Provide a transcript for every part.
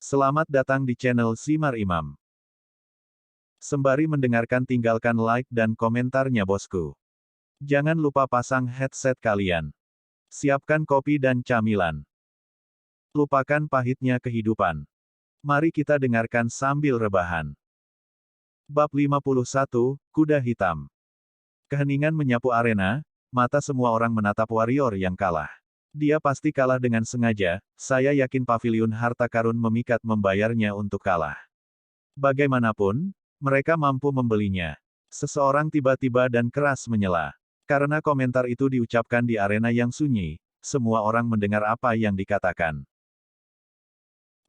Selamat datang di channel Simar Imam. Sembari mendengarkan tinggalkan like dan komentarnya bosku. Jangan lupa pasang headset kalian. Siapkan kopi dan camilan. Lupakan pahitnya kehidupan. Mari kita dengarkan sambil rebahan. Bab 51, Kuda Hitam. Keheningan menyapu arena, mata semua orang menatap warrior yang kalah. Dia pasti kalah dengan sengaja, saya yakin paviliun harta karun memikat membayarnya untuk kalah. Bagaimanapun, mereka mampu membelinya. Seseorang tiba-tiba dan keras menyela. Karena komentar itu diucapkan di arena yang sunyi, semua orang mendengar apa yang dikatakan.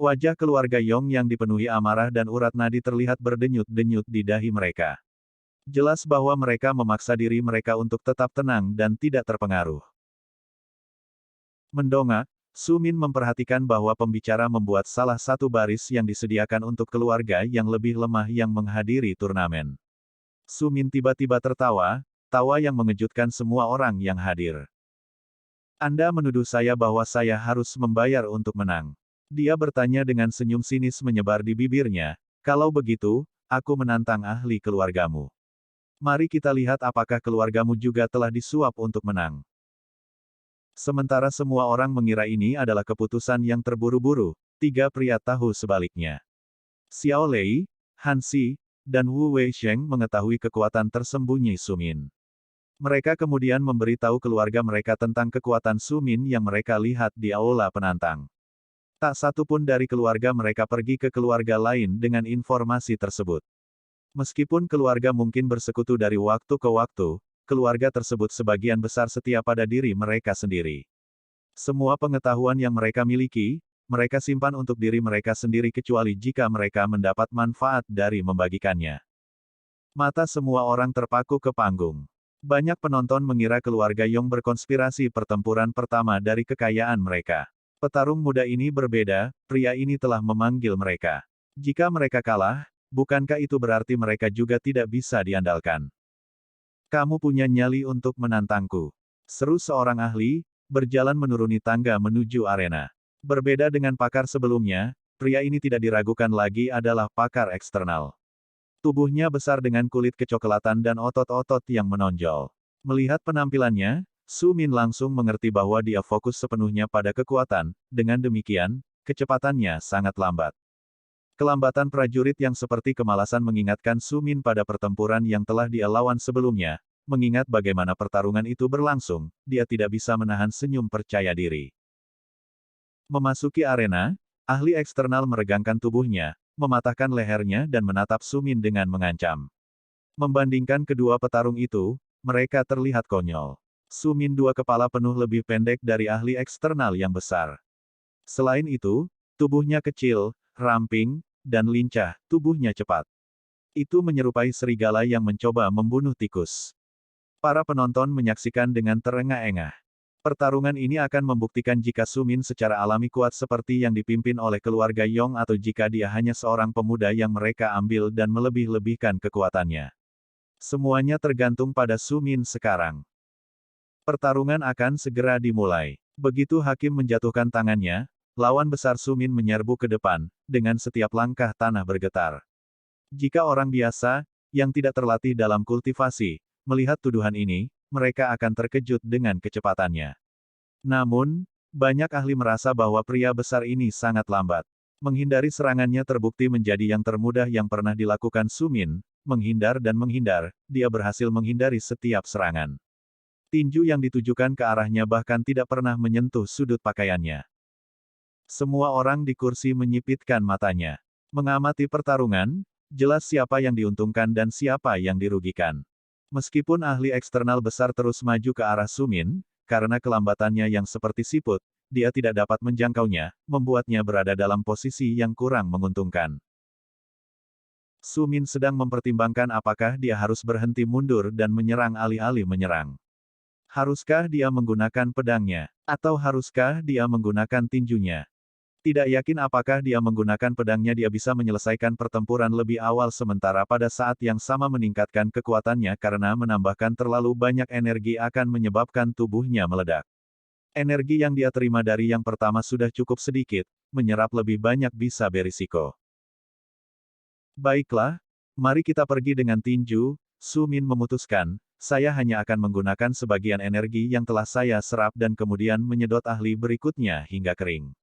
Wajah keluarga Yong yang dipenuhi amarah dan urat nadi terlihat berdenyut-denyut di dahi mereka. Jelas bahwa mereka memaksa diri mereka untuk tetap tenang dan tidak terpengaruh. Mendongak, Su Min memperhatikan bahwa pembicara membuat salah satu baris yang disediakan untuk keluarga yang lebih lemah yang menghadiri turnamen. Su Min tiba-tiba tertawa, tawa yang mengejutkan semua orang yang hadir. Anda menuduh saya bahwa saya harus membayar untuk menang. Dia bertanya dengan senyum sinis menyebar di bibirnya, kalau begitu, aku menantang ahli keluargamu. Mari kita lihat apakah keluargamu juga telah disuap untuk menang. Sementara semua orang mengira ini adalah keputusan yang terburu-buru, tiga pria tahu sebaliknya. Xiao Lei, Han Xi, dan Wu Weisheng mengetahui kekuatan tersembunyi Su Min. Mereka kemudian memberitahu keluarga mereka tentang kekuatan Su Min yang mereka lihat di aula penantang. Tak satu pun dari keluarga mereka pergi ke keluarga lain dengan informasi tersebut. Meskipun keluarga mungkin bersekutu dari waktu ke waktu, keluarga tersebut sebagian besar setia pada diri mereka sendiri. Semua pengetahuan yang mereka miliki, mereka simpan untuk diri mereka sendiri kecuali jika mereka mendapat manfaat dari membagikannya. Mata semua orang terpaku ke panggung. Banyak penonton mengira keluarga Yong berkonspirasi pertempuran pertama dari kekayaan mereka. Petarung muda ini berbeda, pria ini telah memanggil mereka. Jika mereka kalah, bukankah itu berarti mereka juga tidak bisa diandalkan? Kamu punya nyali untuk menantangku. Seru seorang ahli, berjalan menuruni tangga menuju arena. Berbeda dengan pakar sebelumnya, pria ini tidak diragukan lagi adalah pakar eksternal. Tubuhnya besar dengan kulit kecoklatan dan otot-otot yang menonjol. Melihat penampilannya, Su Min langsung mengerti bahwa dia fokus sepenuhnya pada kekuatan, dengan demikian, kecepatannya sangat lambat. Kelambatan prajurit yang seperti kemalasan mengingatkan Su Min pada pertempuran yang telah dia lawan sebelumnya, mengingat bagaimana pertarungan itu berlangsung, dia tidak bisa menahan senyum percaya diri. Memasuki arena, ahli eksternal meregangkan tubuhnya, mematahkan lehernya dan menatap Su Min dengan mengancam. Membandingkan kedua petarung itu, mereka terlihat konyol. Su Min dua kepala penuh lebih pendek dari ahli eksternal yang besar. Selain itu, tubuhnya kecil, ramping, dan lincah, tubuhnya cepat. Itu menyerupai serigala yang mencoba membunuh tikus. Para penonton menyaksikan dengan terengah-engah. Pertarungan ini akan membuktikan jika Su Min secara alami kuat seperti yang dipimpin oleh keluarga Yong atau jika dia hanya seorang pemuda yang mereka ambil dan melebih-lebihkan kekuatannya. Semuanya tergantung pada Su Min sekarang. Pertarungan akan segera dimulai. Begitu hakim menjatuhkan tangannya, lawan besar Su Min menyerbu ke depan, dengan setiap langkah tanah bergetar. Jika orang biasa, yang tidak terlatih dalam kultivasi, melihat tuduhan ini, mereka akan terkejut dengan kecepatannya. Namun, banyak ahli merasa bahwa pria besar ini sangat lambat. Menghindari serangannya terbukti menjadi yang termudah yang pernah dilakukan Su Min, menghindar dan menghindar, dia berhasil menghindari setiap serangan. Tinju yang ditujukan ke arahnya bahkan tidak pernah menyentuh sudut pakaiannya. Semua orang di kursi menyipitkan matanya. Mengamati pertarungan, jelas siapa yang diuntungkan dan siapa yang dirugikan. Meskipun ahli eksternal besar terus maju ke arah Su Min, karena kelambatannya yang seperti siput, dia tidak dapat menjangkaunya, membuatnya berada dalam posisi yang kurang menguntungkan. Su Min sedang mempertimbangkan apakah dia harus berhenti mundur dan menyerang alih-alih menyerang. Haruskah dia menggunakan pedangnya? Atau haruskah dia menggunakan tinjunya? Tidak yakin apakah dia menggunakan pedangnya dia bisa menyelesaikan pertempuran lebih awal sementara pada saat yang sama meningkatkan kekuatannya karena menambahkan terlalu banyak energi akan menyebabkan tubuhnya meledak. Energi yang dia terima dari yang pertama sudah cukup sedikit, menyerap lebih banyak bisa berisiko. Baiklah, mari kita pergi dengan tinju, Su Min memutuskan, saya hanya akan menggunakan sebagian energi yang telah saya serap dan kemudian menyedot ahli berikutnya hingga kering.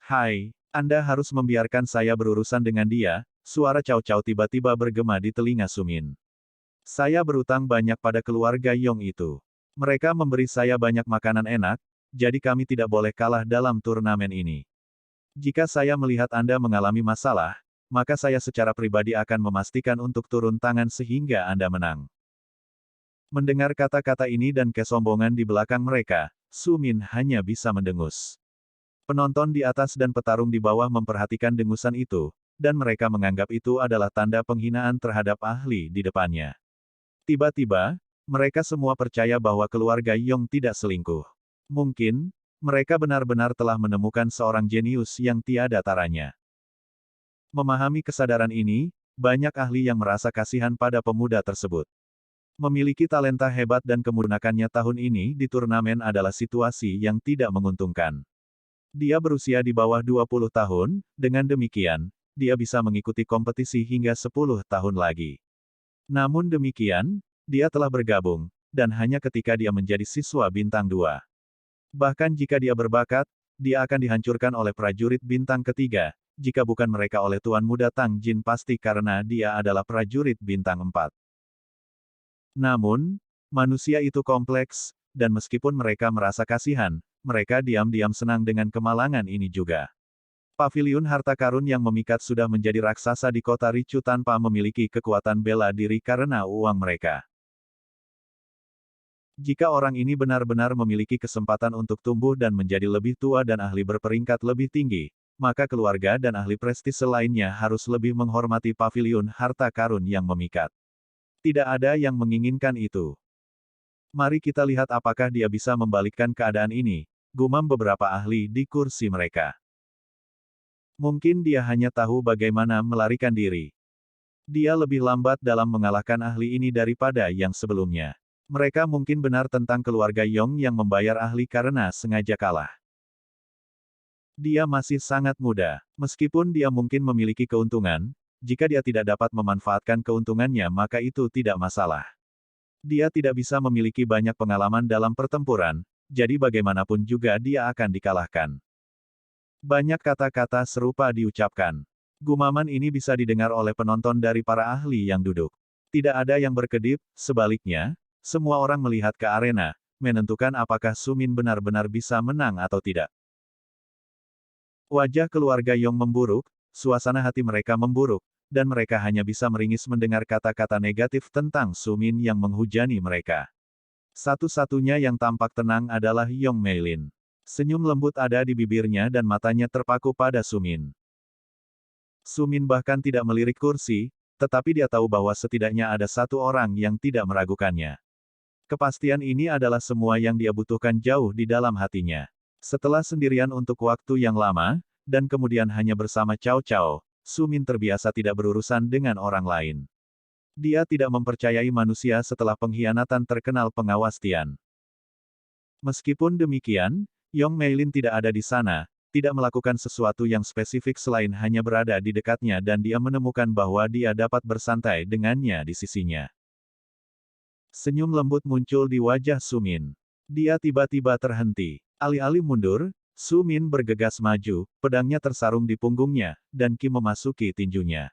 Hai, Anda harus membiarkan saya berurusan dengan dia, suara Cao Cao tiba-tiba bergema di telinga Su Min. Saya berutang banyak pada keluarga Yong itu. Mereka memberi saya banyak makanan enak, jadi kami tidak boleh kalah dalam turnamen ini. Jika saya melihat Anda mengalami masalah, maka saya secara pribadi akan memastikan untuk turun tangan sehingga Anda menang. Mendengar kata-kata ini dan kesombongan di belakang mereka, Su Min hanya bisa mendengus. Penonton di atas dan petarung di bawah memperhatikan dengusan itu, dan mereka menganggap itu adalah tanda penghinaan terhadap ahli di depannya. Tiba-tiba, mereka semua percaya bahwa keluarga Yong tidak selingkuh. Mungkin, mereka benar-benar telah menemukan seorang jenius yang tiada taranya. Memahami kesadaran ini, banyak ahli yang merasa kasihan pada pemuda tersebut. Memiliki talenta hebat dan kemunakannya tahun ini di turnamen adalah situasi yang tidak menguntungkan. Dia berusia di bawah 20 tahun, dengan demikian, dia bisa mengikuti kompetisi hingga 10 tahun lagi. Namun demikian, dia telah bergabung, dan hanya ketika dia menjadi siswa bintang 2. Bahkan jika dia berbakat, dia akan dihancurkan oleh prajurit bintang ketiga, jika bukan mereka oleh Tuan Muda Tang Jin pasti karena dia adalah prajurit bintang 4. Namun, manusia itu kompleks, dan meskipun mereka merasa kasihan, mereka diam-diam senang dengan kemalangan ini juga. Paviliun harta karun yang memikat sudah menjadi raksasa di kota Ricu tanpa memiliki kekuatan bela diri karena uang mereka. Jika orang ini benar-benar memiliki kesempatan untuk tumbuh dan menjadi lebih tua dan ahli berperingkat lebih tinggi, maka keluarga dan ahli prestise lainnya harus lebih menghormati paviliun harta karun yang memikat. Tidak ada yang menginginkan itu. Mari kita lihat apakah dia bisa membalikkan keadaan ini, gumam beberapa ahli di kursi mereka. Mungkin dia hanya tahu bagaimana melarikan diri. Dia lebih lambat dalam mengalahkan ahli ini daripada yang sebelumnya. Mereka mungkin benar tentang keluarga Yong yang membayar ahli karena sengaja kalah. Dia masih sangat muda. Meskipun dia mungkin memiliki keuntungan, jika dia tidak dapat memanfaatkan keuntungannya maka itu tidak masalah. Dia tidak bisa memiliki banyak pengalaman dalam pertempuran, jadi bagaimanapun juga dia akan dikalahkan. Banyak kata-kata serupa diucapkan. Gumaman ini bisa didengar oleh penonton dari para ahli yang duduk. Tidak ada yang berkedip, sebaliknya, semua orang melihat ke arena, menentukan apakah Su Min benar-benar bisa menang atau tidak. Wajah keluarga Yong memburuk, suasana hati mereka memburuk, dan mereka hanya bisa meringis mendengar kata-kata negatif tentang Su Min yang menghujani mereka. Satu-satunya yang tampak tenang adalah Yong Meilin. Senyum lembut ada di bibirnya dan matanya terpaku pada Su Min. Su Min bahkan tidak melirik kursi, tetapi dia tahu bahwa setidaknya ada satu orang yang tidak meragukannya. Kepastian ini adalah semua yang dia butuhkan jauh di dalam hatinya. Setelah sendirian untuk waktu yang lama, dan kemudian hanya bersama Cao Cao, Su Min terbiasa tidak berurusan dengan orang lain. Dia tidak mempercayai manusia setelah pengkhianatan terkenal pengawas Tian. Meskipun demikian, Yong Meilin tidak ada di sana, tidak melakukan sesuatu yang spesifik selain hanya berada di dekatnya dan dia menemukan bahwa dia dapat bersantai dengannya di sisinya. Senyum lembut muncul di wajah Su Min. Dia tiba-tiba terhenti. Alih-alih mundur, Su Min bergegas maju, pedangnya tersarung di punggungnya, dan Qi memasuki tinjunya.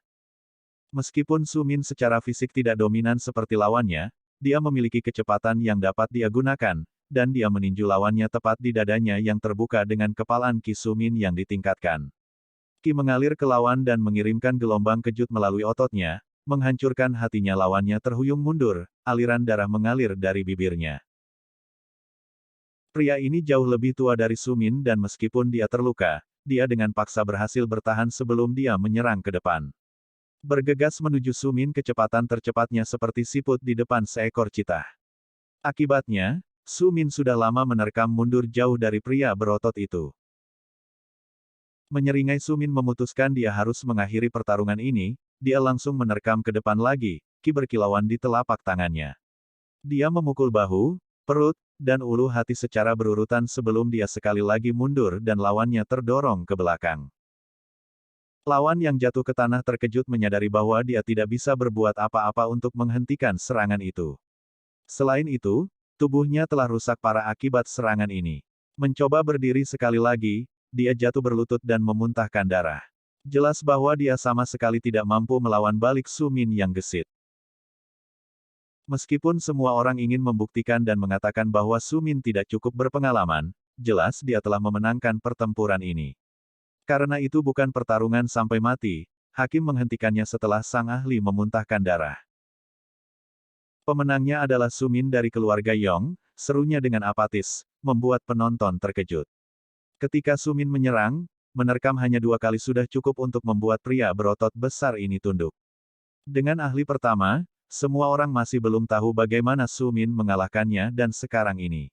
Meskipun Su Min secara fisik tidak dominan seperti lawannya, dia memiliki kecepatan yang dapat dia gunakan, dan dia meninju lawannya tepat di dadanya yang terbuka dengan kepalan Qi Su Min yang ditingkatkan. Qi mengalir ke lawan dan mengirimkan gelombang kejut melalui ototnya, menghancurkan hatinya lawannya terhuyung mundur, aliran darah mengalir dari bibirnya. Pria ini jauh lebih tua dari Su Min dan meskipun dia terluka, dia dengan paksa berhasil bertahan sebelum dia menyerang ke depan. Bergegas menuju Su Min kecepatan tercepatnya seperti siput di depan seekor citah. Akibatnya, Su Min sudah lama menerkam mundur jauh dari pria berotot itu. Menyeringai Su Min memutuskan dia harus mengakhiri pertarungan ini, dia langsung menerkam ke depan lagi, Qi berkilauan di telapak tangannya. Dia memukul bahu, perut, dan ulu hati secara berurutan sebelum dia sekali lagi mundur dan lawannya terdorong ke belakang. Lawan yang jatuh ke tanah terkejut menyadari bahwa dia tidak bisa berbuat apa-apa untuk menghentikan serangan itu. Selain itu, tubuhnya telah rusak parah akibat serangan ini. Mencoba berdiri sekali lagi, dia jatuh berlutut dan memuntahkan darah. Jelas bahwa dia sama sekali tidak mampu melawan balik Su Min yang gesit. Meskipun semua orang ingin membuktikan dan mengatakan bahwa Su Min tidak cukup berpengalaman, jelas dia telah memenangkan pertempuran ini. Karena itu bukan pertarungan sampai mati, hakim menghentikannya setelah sang ahli memuntahkan darah. Pemenangnya adalah Su Min dari keluarga Yong, serunya dengan apatis, membuat penonton terkejut. Ketika Su Min menyerang, menerkam hanya 2 kali sudah cukup untuk membuat pria berotot besar ini tunduk. Dengan ahli pertama, semua orang masih belum tahu bagaimana Su Min mengalahkannya dan sekarang ini.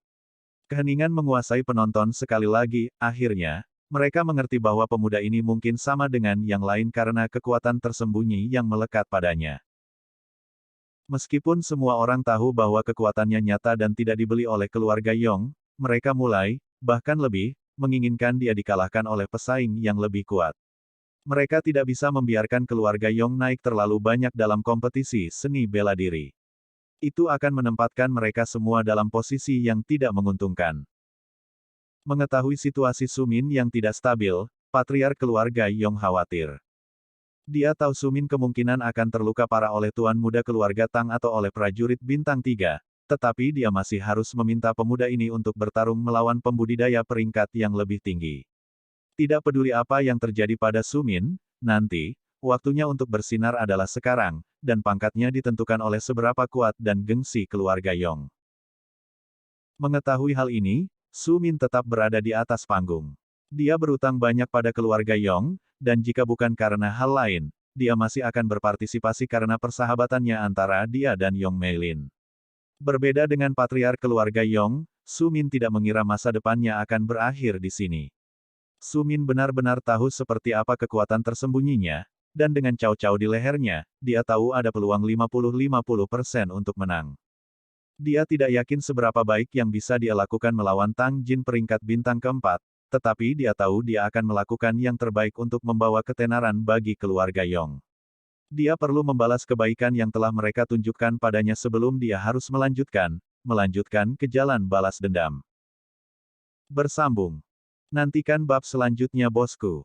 Keheningan menguasai penonton sekali lagi, akhirnya, mereka mengerti bahwa pemuda ini mungkin sama dengan yang lain karena kekuatan tersembunyi yang melekat padanya. Meskipun semua orang tahu bahwa kekuatannya nyata dan tidak dibeli oleh keluarga Yong, mereka mulai, bahkan lebih, menginginkan dia dikalahkan oleh pesaing yang lebih kuat. Mereka tidak bisa membiarkan keluarga Yong naik terlalu banyak dalam kompetisi seni bela diri. Itu akan menempatkan mereka semua dalam posisi yang tidak menguntungkan. Mengetahui situasi Su Min yang tidak stabil, patriark keluarga Yong khawatir. Dia tahu Su Min kemungkinan akan terluka parah oleh tuan muda keluarga Tang atau oleh prajurit bintang 3, tetapi dia masih harus meminta pemuda ini untuk bertarung melawan pembudidaya peringkat yang lebih tinggi. Tidak peduli apa yang terjadi pada Su Min, nanti, waktunya untuk bersinar adalah sekarang, dan pangkatnya ditentukan oleh seberapa kuat dan gengsi keluarga Yong. Mengetahui hal ini, Su Min tetap berada di atas panggung. Dia berutang banyak pada keluarga Yong, dan jika bukan karena hal lain, dia masih akan berpartisipasi karena persahabatannya antara dia dan Yong Meilin. Berbeda dengan patriark keluarga Yong, Su Min tidak mengira masa depannya akan berakhir di sini. Su Min benar-benar tahu seperti apa kekuatan tersembunyinya, dan dengan cau-cau di lehernya, dia tahu ada peluang 50-50% untuk menang. Dia tidak yakin seberapa baik yang bisa dia lakukan melawan Tang Jin peringkat bintang keempat, tetapi dia tahu dia akan melakukan yang terbaik untuk membawa ketenaran bagi keluarga Yong. Dia perlu membalas kebaikan yang telah mereka tunjukkan padanya sebelum dia harus melanjutkan ke jalan balas dendam. Bersambung. Nantikan bab selanjutnya bosku.